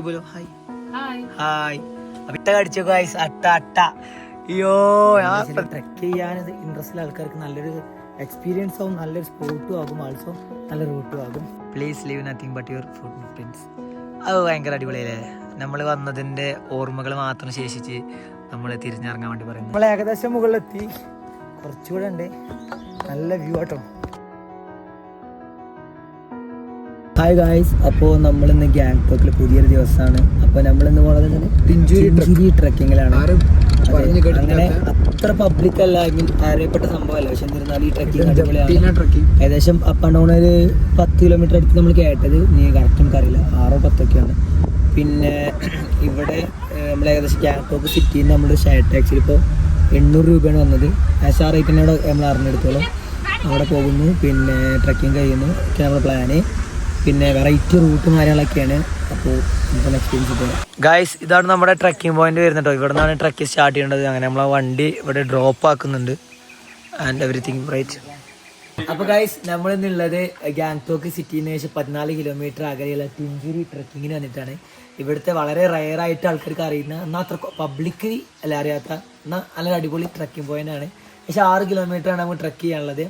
Hi hi അടിച്ചോ guys അട്ട അയ്യോ ട്രെക്ക് ചെയ്യാൻ ഇൻട്രസ്റ്റ് ആൾക്കാർക്ക് നല്ലൊരു എക്സ്പീരിയൻസ് ആവും, നല്ലൊരു സ്പോട്ടും ആകും, ആൾസോ നല്ല റൂട്ടും ആകും. Please leave nothing but your food prints. അത് ഭയങ്കര അടിപൊളിയല്ലേ. നമ്മൾ വന്നതിന്റെ ഓർമ്മകൾ മാത്രം ശേഷിച്ച് നമ്മൾ തിരിഞ്ഞിറങ്ങാൻ വേണ്ടി പറയുന്നത്. നമ്മൾ ഏകദേശം മുകളിലെത്തി, കുറച്ചുകൂടെ ഉണ്ട്. നല്ല വ്യൂ ആട്ടോ. ഹായ് ഗായ്സ്, അപ്പോൾ നമ്മളിന്ന് ഗാങ്ടോക്കിൽ പുതിയൊരു ദിവസമാണ്. അപ്പോൾ നമ്മളിന്ന് പോകുന്നത് പിഞ്ചുരി ട്രക്കിങ്ങിലാണ്. അങ്ങനെ അത്ര പബ്ലിക് അല്ല, അറിയപ്പെട്ട സംഭവമല്ല, പക്ഷെ എന്നിരുന്നാലും ഈ ട്രക്കിംഗ് അടിപൊളിയാണ്. ഏകദേശം അപ്പ് ആൻഡ് ഡൗൺ ഒരു 10 കിലോമീറ്റർ അടുത്ത് നമ്മൾ കേട്ടത്, നീ കറക്റ്റ് നമുക്കറിയില്ല, 6-10ഒക്കെയാണ്. പിന്നെ ഇവിടെ നമ്മൾ ഏകദേശം ഗാങ്ടോക്ക് സിറ്റിയിൽ നിന്ന് നമ്മൾ ഷെയർ ടാക്സിയിൽ ഇപ്പോൾ 800 രൂപയാണ് വന്നത്. ആശാ റേറ്റിനോട് നമ്മൾ അറിഞ്ഞെടുത്തോളം അവിടെ പോകുന്നു, പിന്നെ ട്രക്കിങ് കഴിയുന്നു, ഒക്കെ നമ്മുടെ പ്ലാന്. പിന്നെ വെറൈറ്റി റൂട്ടും കാര്യങ്ങളൊക്കെയാണ്. അപ്പോൾ നമുക്ക് എക്സ്പീരിയൻസ് ചെയ്യാം. ഗായ്സ്, ഇതാണ് നമ്മുടെ ട്രക്കിംഗ് പോയിന്റ് വരുന്നുണ്ടോ. ഇവിടെ നിന്നാണ് ട്രക്കിംഗ് സ്റ്റാർട്ട് ചെയ്യേണ്ടത്. അങ്ങനെ നമ്മളെ വണ്ടി ഇവിടെ ഡ്രോപ്പ് ആക്കുന്നുണ്ട് ആൻഡ് എവറിത്തിങ് റൈറ്റ്. അപ്പോൾ ഗായ്സ്, നമ്മളിന്നുള്ളത് ഗാങ്ടോക്ക് സിറ്റിയിൽ നിന്ന് ശേഷം 14 കിലോമീറ്റർ അകലെയുള്ള പിഞ്ചുരി ട്രക്കിങ്ങിന് വന്നിട്ടാണ്. ഇവിടുത്തെ വളരെ റയറായിട്ട് ആൾക്കാർക്ക് അറിയുന്ന, എന്നാൽ അത്ര പബ്ലിക് അല്ല അറിയാത്ത, എന്നാൽ നല്ല അടിപൊളി ട്രക്കിംഗ് പോയിന്റ് ആണ്. പക്ഷേ 6 കിലോമീറ്ററാണ് നമുക്ക് ട്രക്ക് ചെയ്യാനുള്ളത്.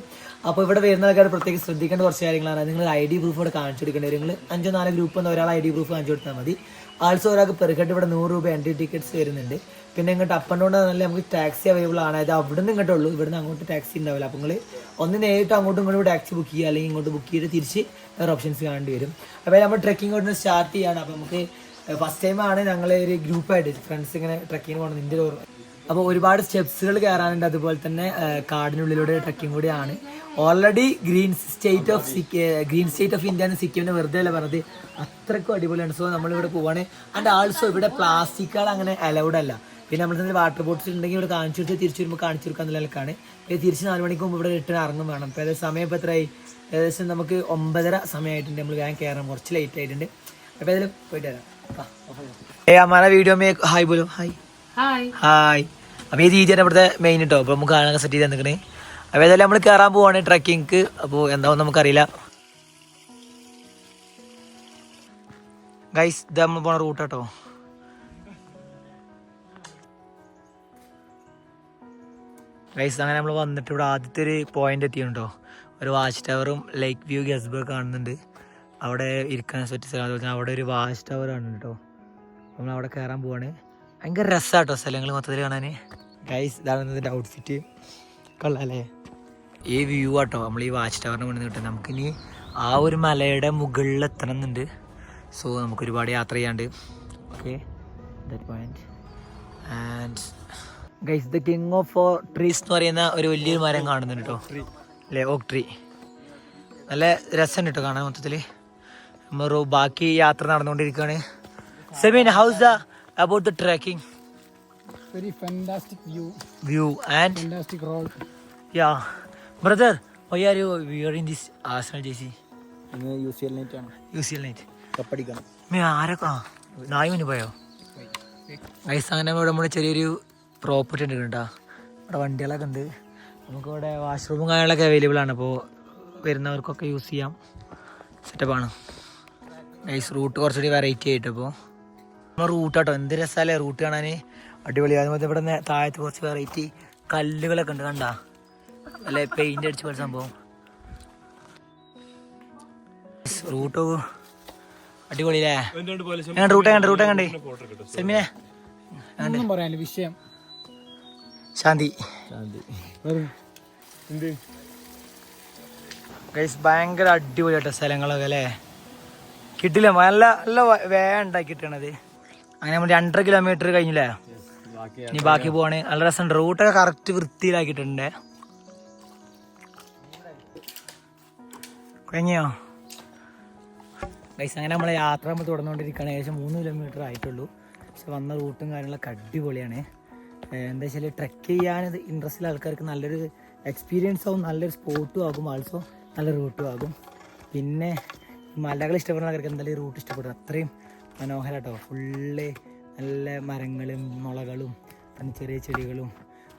അപ്പോൾ ഇവിടെ വരുന്ന ആൾക്കാർ പ്രത്യേകിച്ച് ശ്രദ്ധിക്കേണ്ട കുറച്ച് കാര്യങ്ങളാണ്. നിങ്ങൾ ID പ്രൂഫ് ഇവിടെ കാണിച്ചു കൊടുക്കേണ്ടി വരും. നിങ്ങൾ 5-4 ഗ്രൂപ്പ് എന്ന ഒരാൾ ID പ്രൂഫ് കാണിച്ചു കൊടുത്താൽ മതി. ആൾസോ ഒരാൾക്ക് പെർ ഹെഡ് ഇവിടെ 100 രൂപ എൻട്രി ടിക്കറ്റ്സ് വരുന്നുണ്ട്. പിന്നെ ഇങ്ങോട്ട് അപ്പ് ആൻഡ് ഡൗൺ നല്ല നമുക്ക് ടാക്സി അവൈലബിൾ ആണ്. അതായത് അവിടെ നിന്ന് ഇങ്ങോട്ടേ ഉള്ളൂ, ഇവിടുന്ന് അങ്ങോട്ട് ടാക്സി ഉണ്ടാവില്ല. അപ്പോൾ നിങ്ങൾ ഒന്ന് നേരിട്ട് അങ്ങോട്ടും ഇങ്ങോട്ടും ടാക്സി ബുക്ക് ചെയ്യുക, അല്ലെങ്കിൽ ഇങ്ങോട്ട് ബുക്ക് ചെയ്ത് തിരിച്ച് വേറെ ഓപ്ഷൻസ് കാണേണ്ടി വരും. അപ്പോൾ നമ്മൾ ട്രക്കിംഗ് കൊണ്ട് സ്റ്റാർട്ട് ചെയ്യാണ്. അപ്പോൾ നമുക്ക് ഫസ്റ്റ് ടൈമാണ് ഞങ്ങൾ ഒരു ഗ്രൂപ്പായിട്ട് ഫ്രണ്ട്സ് ഇങ്ങനെ ട്രക്കിങ്ങിന് പോകണം. ഇതിൻ്റെ ഓർമ്മ. അപ്പോൾ ഒരുപാട് സ്റ്റെപ്സുകൾ കയറാനുണ്ട്. അതുപോലെ തന്നെ കാടിനുള്ളിലൂടെ ട്രക്കിംഗ് കൂടിയാണ്. Already green state of India എന്ന് സിക്കിമിനെ വെറുതെ അല്ല പറഞ്ഞത്, അത്രയ്ക്കും അടിപൊളിയാണ്. സോ നമ്മളിവിടെ പോവാണ്. ആൻഡ് ആൾസോ ഇവിടെ പ്ലാസ്റ്റിക്കുകൾ അങ്ങനെ അലൗഡ് അല്ല. പിന്നെ നമ്മൾ വാട്ടർ ബോട്ടിൽ ഉണ്ടെങ്കിൽ ഇവിടെ കാണിച്ചു കൊടുത്ത് തിരിച്ചു വരുമ്പോൾ കാണിച്ചു കൊടുക്കാൻ നിലനിൽക്കാണ്. തിരിച്ച് 4 മണിക്ക് മുമ്പ് ഇവിടെ റിട്ടേൺ ഇറങ്ങും വേണം. ഇപ്പോൾ ഏകദേശം സമയം ഇപ്പോൾ എത്രയായി? ഏകദേശം നമുക്ക് 9:30 സമയമായിട്ടുണ്ട്. നമ്മൾ വേഗം കയറാൻ കുറച്ച് ലേറ്റ് ആയിട്ടുണ്ട്. അപ്പോൾ ഏതായാലും പോയിട്ട് വരാം. हमारा वीडियो में हाई बोलो. High hi. അപ്പോൾ ഈ രീതിയാണ് ഇവിടുത്തെ മെയിൻ കേട്ടോ. അപ്പോൾ നമുക്ക് കാണാൻ സെറ്റ് ചെയ്ത് തന്നിക്കണേ. അപ്പോൾ ഏതായാലും നമ്മൾ കയറാൻ പോവാണ് ട്രക്കിംഗ്. അപ്പോൾ എന്താവും നമുക്കറിയില്ല. ഗൈസ്, ഇത് നമ്മൾ പോണ റൂട്ട് കേട്ടോ. ഗൈസ്, അങ്ങനെ നമ്മൾ വന്നിട്ട് ഇവിടെ ആദ്യത്തെ ഒരു പോയിന്റ് എത്തിയിട്ടുണ്ടോ. ഒരു വാച്ച് ടവറും ലേക്ക് വ്യൂ ഗസ്ബർഗ് കാണുന്നുണ്ട്. അവിടെ ഇരിക്കാൻ സെറ്റ് സ്ഥലം. അതുപോലെ തന്നെ അവിടെ ഒരു വാച്ച് ടവർ കാണുന്നുണ്ട് കേട്ടോ. നമ്മൾ അവിടെ കയറാൻ പോവാണ്. ഭയങ്കര രസമാട്ടോ സ്ഥലങ്ങൾ മൊത്തത്തിൽ കാണാൻ. ഗൈസ്, ഇതാണ് ഇതിൻ്റെ ഔട്ട്ഫിറ്റ്. കൊള്ളാല്ലേ ഈ വ്യൂ ആട്ടോ. നമ്മൾ ഈ വാച്ച് ടവറിന് മുന്നിൽ കിട്ടും. നമുക്കിനി ആ ഒരു മലയുടെ മുകളിൽ എത്തണം എന്നുണ്ട്. സോ നമുക്ക് ഒരുപാട് യാത്ര ചെയ്യാണ്ട്. Okay, that point. And guys, the king of trees എന്ന് പറയുന്ന ഒരു വലിയൊരു മരം കാണുന്നുണ്ട് കേട്ടോ, അല്ലേ, ഓക്ക് ട്രീ. നല്ല രസമുണ്ട് കേട്ടോ കാണാൻ മൊത്തത്തിൽ. നമ്മൾ ബാക്കി യാത്ര നടന്നുകൊണ്ടിരിക്കുകയാണ്. സെമീൻ, how's the about the trekking? Very fantastic view and fantastic road. Yeah, brother, why are you wearing this Arsenal jersey? UCL night ആണ്. UCL night കപ്പടിക്കണം. ആരൊക്കെ നായുവിന് പോയോ? ഗൈസ്, അങ്ങനെ ഇവിടെ നമ്മുടെ ചെറിയൊരു പ്രോപ്പർട്ടി ഉണ്ട് കേട്ടോ. ഇവിടെ വണ്ടികളൊക്കെ ഉണ്ട്. നമുക്കിവിടെ വാഷ്റൂമും കാര്യങ്ങളൊക്കെ അവൈലബിൾ ആണ്. അപ്പോൾ വരുന്നവർക്കൊക്കെ യൂസ് ചെയ്യാം. സെറ്റപ്പാണ് ഗൈസ്. റൂട്ട് കുറച്ചുകൂടി വെറൈറ്റി ആയിട്ട് ഇപ്പോൾ റൂട്ട് കേട്ടോ. എന്ത് രസമല്ലേ റൂട്ട് കാണാൻ, അടിപൊളി. അതുപോലെ ഇവിടെ താഴത്ത് കുറച്ച് വെറൈറ്റി കല്ലുകളൊക്കെ ഉണ്ട്, കണ്ടാ, അല്ലെ, പെയിന്റ് അടിച്ച പോലെ സംഭവം. റൂട്ട് അടിപൊളിയല്ലേ. റൂട്ട് കണ്ടേ സെൽമിനെ? വിഷയം ശാന്തി. ഭയങ്കര അടിപൊളിയാട്ടോ സ്ഥലങ്ങളൊക്കെ അല്ലേ. കിട്ടില്ല, നല്ല നല്ല വേഗം ഉണ്ടാക്കിയിട്ടാണത്. അങ്ങനെ നമ്മൾ 2.5 കിലോമീറ്റർ കഴിഞ്ഞില്ലേ. ഇനി ബാക്കി പോവാണ്. നല്ല രസമുണ്ട്. റൂട്ടൊക്കെ കറക്റ്റ് വൃത്തിയിലാക്കിയിട്ടുണ്ട്. കഴിഞ്ഞോ ഗൈസ്? അങ്ങനെ നമ്മളെ യാത്ര നമ്മൾ തുടർന്നുകൊണ്ടിരിക്കുകയാണ്. ഏകദേശം 3 കിലോമീറ്റർ ആയിട്ടുള്ളൂ. പക്ഷെ വന്ന റൂട്ടും കാര്യങ്ങളൊക്കെ അടിപൊളിയാണ്. എന്താ വെച്ചാൽ ട്രെക്ക് ചെയ്യാൻ ഇൻട്രസ്റ്റ് ഉള്ള ആൾക്കാർക്ക് നല്ലൊരു എക്സ്പീരിയൻസ് ആവും, നല്ലൊരു സ്പോട്ടും ആകും, ആൾസോ നല്ല റൂട്ടും ആകും. പിന്നെ മലകൾ ഇഷ്ടപ്പെടുന്ന ആൾക്കാർക്ക് എന്തായാലും ഈ റൂട്ട് ഇഷ്ടപ്പെടും. അത്രയും മനോഹരം കേട്ടോ. ഫുള്ള് നല്ല മരങ്ങളും മുളകളും പിന്നെ ചെറിയ ചെടികളും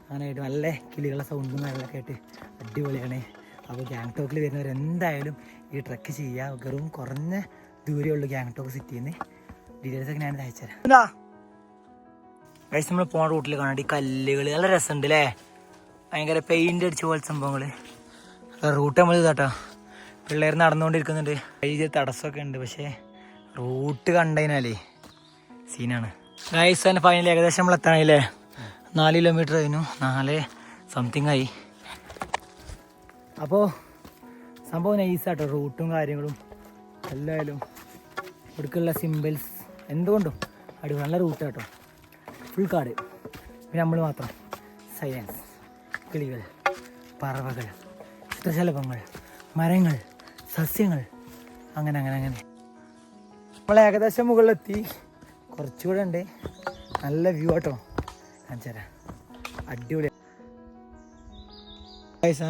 അങ്ങനെയായിട്ട് നല്ല കിളികളുടെ സൗണ്ടും കാര്യങ്ങളൊക്കെ ആയിട്ട് അടിപൊളിയാണ്. അപ്പോൾ ഗാങ്ടോക്കിൽ വരുന്നവർ എന്തായാലും ഈ ട്രക്ക് ചെയ്യുക. വെറും കുറഞ്ഞ ദൂരമേ ഉള്ളൂ ഗാങ്ടോക്ക് സിറ്റിയിൽ നിന്ന്. ഡീറ്റെയിൽസ് ഒക്കെ ഞാൻ അയച്ചുതരാം. ഗൈസ് നമ്മൾ പോണ റൂട്ടിൽ കാണാണ്ട് ഈ കല്ലുകൾ നല്ല രസമുണ്ട് അല്ലേ, ഭയങ്കര പെയിന്റ് അടിച്ച പോലെ സംഭവങ്ങൾ. റൂട്ട് നമ്മൾ ഇതാട്ടോ, പിള്ളേർ നടന്നുകൊണ്ടിരിക്കുന്നുണ്ട്, വലിയ തടസ്സമൊക്കെ ഉണ്ട്. പക്ഷേ റൂട്ട് കണ്ടതിനാലേ സീനാണ്. ഗൈസ് തന്നെ ഫൈനൽ ഏകദേശം നമ്മൾ എത്താനായില്ലേ, 4 കിലോമീറ്റർ കഴിഞ്ഞു, 4 സംതിങ് ആയി. അപ്പോൾ സംഭവം നൈസാട്ടോ, റൂട്ടും കാര്യങ്ങളും എല്ലായാലും ഇവിടേക്കുള്ള സിമ്പിൾസ് എന്തുകൊണ്ടും അടി നല്ല റൂട്ട് കേട്ടോ. ഫുൾ കാട്, പിന്നെ നമ്മൾ മാത്രം, സൈലൻസ്, കിളികൾ, പറവകൾ, ചിത്രശലഭങ്ങൾ, മരങ്ങൾ, സസ്യങ്ങൾ, അങ്ങനെ അങ്ങനെ അങ്ങനെ. നമ്മൾ ഏകദേശം മുകളിലെത്തി, കുറച്ചുകൂടെ ഉണ്ട്. നല്ല വ്യൂ ആട്ടോ, കാണിച്ചു തരാം, അടിപൊളി.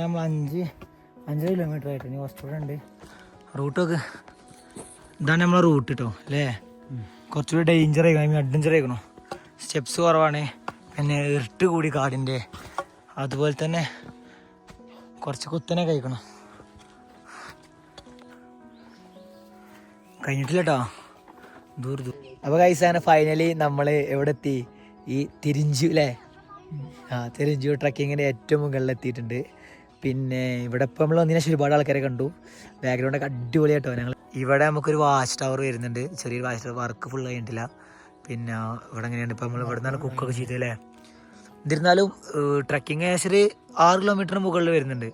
നമ്മൾ 5 കിലോമീറ്റർ ആയിട്ട് ഇനി കുറച്ചുകൂടെ ഉണ്ട്. റൂട്ടൊക്കെ ഇതാണ് നമ്മളെ റൂട്ട് കേട്ടോ അല്ലേ. കുറച്ചുകൂടി ഡേഞ്ചർ ആയിക്കണം, അഡ്വഞ്ചർ ആയിക്കണോ. സ്റ്റെപ്സ് കുറവാണ്, പിന്നെ ഇരുട്ട് കൂടി കാടിൻ്റെ, അതുപോലെ തന്നെ കുറച്ച് കുത്തനെ കഴിക്കണം. കഴിഞ്ഞിട്ടില്ല കേട്ടോ, ദൂർ. അപ്പോൾ കൈസാന ഫൈനലി നമ്മൾ എവിടെ എത്തി? ഈ തിരിഞ്ചു അല്ലേ, തിരിഞ്ചു ട്രക്കിങ്ങിൻ്റെ ഏറ്റവും മുകളിലെത്തിയിട്ടുണ്ട്. പിന്നെ ഇവിടെ ഇപ്പോൾ നമ്മൾ വന്നതിന് ശേഷം ഒരുപാട് ആൾക്കാരെ കണ്ടു, ബാക്ക്ഗ്രൗണ്ടൊക്കെ അടിപൊളിയായിട്ടോ. ഞങ്ങൾ ഇവിടെ നമുക്കൊരു വാച്ച് ടവർ വരുന്നുണ്ട്, ചെറിയൊരു വാച്ച് ടവർ, വർക്ക് ഫുൾ കഴിഞ്ഞിട്ടില്ല. പിന്നെ ഇവിടെ എങ്ങനെയാണ് ഇപ്പോൾ നമ്മൾ ഇവിടെ നിന്നാണ് കുക്കൊക്കെ ചെയ്തല്ലേ. എന്നിരുന്നാലും ട്രക്കിങ് ഏകദേശം 6 കിലോമീറ്ററിന് മുകളിൽ വരുന്നുണ്ട്.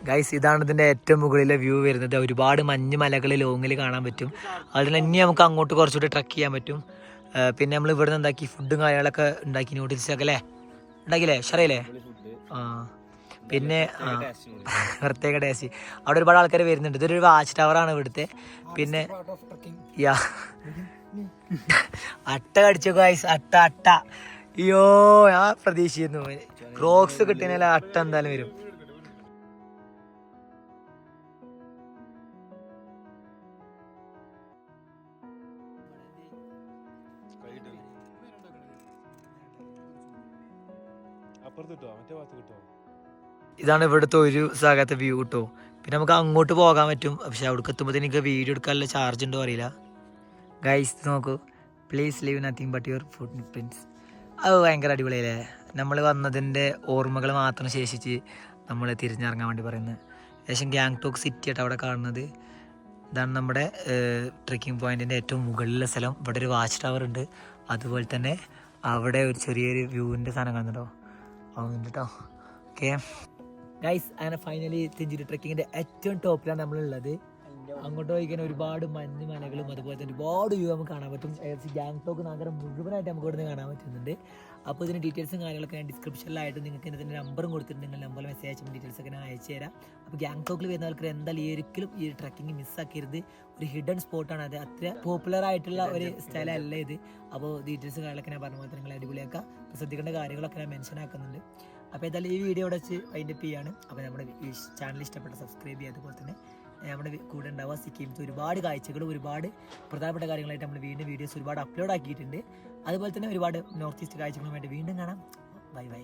ഗൈസ് ഇതാണ് ഇതിൻ്റെ ഏറ്റവും മുകളിലെ വ്യൂ വരുന്നത്. ഒരുപാട് മഞ്ഞ് മലകൾ ലോങ്ങിൽ കാണാൻ പറ്റും. അതുകൊണ്ട് തന്നെ നമുക്ക് അങ്ങോട്ട് കുറച്ചുകൂടി ട്രക്ക് ചെയ്യാൻ പറ്റും. പിന്നെ നമ്മൾ ഇവിടെ നിന്ന് എന്താക്കി ഫുഡും കാര്യങ്ങളൊക്കെ ഉണ്ടാക്കി, നൂഡിൽസൊക്കെ അല്ലേ ഉണ്ടാക്കിയില്ലേ, ഷറയില്ലേ? ആ പിന്നെ പ്രത്യേക ടേസ്റ്റ്. അവിടെ ഒരുപാട് ആൾക്കാർ വരുന്നുണ്ട്. ഇതൊരു വാച്ച് ടവറാണ് ഇവിടുത്തെ. പിന്നെ യാ അട്ട കടിച്ചു ഗൈസ്, അട്ട. അയ്യോ ഞാൻ പ്രതീക്ഷിച്ചിരുന്നു ക്രോക്സ് കിട്ടിയാൽ അട്ട എന്തായാലും വരും. ഇതാണ് ഇവിടുത്തെ ഒരു സ്ഥലത്തെ വ്യൂ കിട്ടോ. പിന്നെ നമുക്ക് അങ്ങോട്ട് പോകാൻ പറ്റും, പക്ഷെ അവിടേക്ക് എത്തുമ്പോഴത്തേക്ക് എനിക്ക് വീഡിയോ എടുക്കാനുള്ള ചാർജ് ഉണ്ടോ അറിയില്ല. ഗൈസ് നോക്കൂ, please leave nothing but your footprints. അത് ഭയങ്കര അടിപൊളിയല്ലേ. നമ്മൾ വന്നതിൻ്റെ ഓർമ്മകൾ മാത്രം ശേഷിച്ച് നമ്മൾ തിരിഞ്ഞിറങ്ങാൻ വേണ്ടി പറയുന്നത്. ഏകദേശം ഗാങ്ടോക്ക് സിറ്റി ആയിട്ട് അവിടെ കാണുന്നത്. ഇതാണ് നമ്മുടെ ട്രെക്കിംഗ് പോയിൻറ്റിൻ്റെ ഏറ്റവും മുകളിലെ സ്ഥലം. ഇവിടെ ഒരു വാച്ച് ടവർ ഉണ്ട്, അതുപോലെ തന്നെ അവിടെ ഒരു ചെറിയൊരു വ്യൂവിൻ്റെ സാധനം കാണുന്നുണ്ടോ, അതുണ്ട് കേട്ടോ. ഓക്കെ ഗൈസ്, അങ്ങനെ ഫൈനലി തിഞ്ചിരി ട്രെക്കിങ്ങിൻ്റെ ഏറ്റവും ടോപ്പിലാണ് നമ്മളുള്ളത്. അങ്ങോട്ട് പോയിക്കാൻ ഒരുപാട് മഞ്ഞ് മലകളും അതുപോലെ തന്നെ ഒരുപാട് വ്യൂ നമുക്ക് കാണാൻ പറ്റും. ഗാങ്ടോക്ക് നഗരം മുഴുവനായിട്ട് നമുക്ക് ഇവിടെ നിന്ന് കാണാൻ പറ്റുന്നുണ്ട്. അപ്പോൾ ഇതിന് ഡീറ്റെയിൽസും കാര്യങ്ങളൊക്കെ ഞാൻ ഡിസ്ക്രിപ്ഷനിലായിട്ട് നിങ്ങൾക്ക് ഇതിൻ്റെ നമ്പറും കൊടുത്തിട്ടുണ്ട്. നിങ്ങൾ നമ്പറിൽ മെസ്സേജ് അയച്ചും ഡീറ്റെയിൽസ് ഒക്കെ ഞാൻ അയച്ചു തരാം. അപ്പോൾ ഗാങ്ടോക്കിൽ വരുന്ന ആൾക്കാർ എന്തായാലും ഒരിക്കലും ഈ ട്രക്കിംഗ് മിസ്സാക്കരുത്. ഒരു ഹിഡൻ സ്പോട്ടാണ് അത്, അത്ര പോപ്പുലർ ആയിട്ടുള്ള ഒരു സ്ഥലമല്ല ഇത്. അപ്പോൾ ഡീറ്റെയിൽസും കാര്യങ്ങളൊക്കെ ഞാൻ പറഞ്ഞ പോലെ നിങ്ങൾ അടിപൊളിയാക്കുക. ശ്രദ്ധിക്കേണ്ട കാര്യങ്ങളൊക്കെ ഞാൻ മെൻഷൻ ആക്കുന്നുണ്ട്. അപ്പോൾ ഏതായാലും ഈ വീഡിയോ ഇവിടെ വെച്ച് വൈൻഡപ്പ് ചെയ്യാണ്. അപ്പോൾ നമ്മുടെ ഈ ചാനൽ ഇഷ്ടപ്പെട്ട സബ്സ്ക്രൈബ് ചെയ്യുക, അതുപോലെ തന്നെ നമ്മുടെ കൂടെ ഉണ്ടാവുക. സിക്കിംസ് ഒരുപാട് കാഴ്ചകളും ഒരുപാട് പ്രധാനപ്പെട്ട കാര്യങ്ങളായിട്ട് നമ്മൾ വീണ്ടും വീഡിയോസ് ഒരുപാട് അപ്ലോഡ് ആക്കിയിട്ടുണ്ട്. അതുപോലെ തന്നെ ഒരുപാട് നോർത്ത് ഈസ്റ്റ് കാഴ്ചകളുമായിട്ട് വീണ്ടും കാണാം. Bye bye.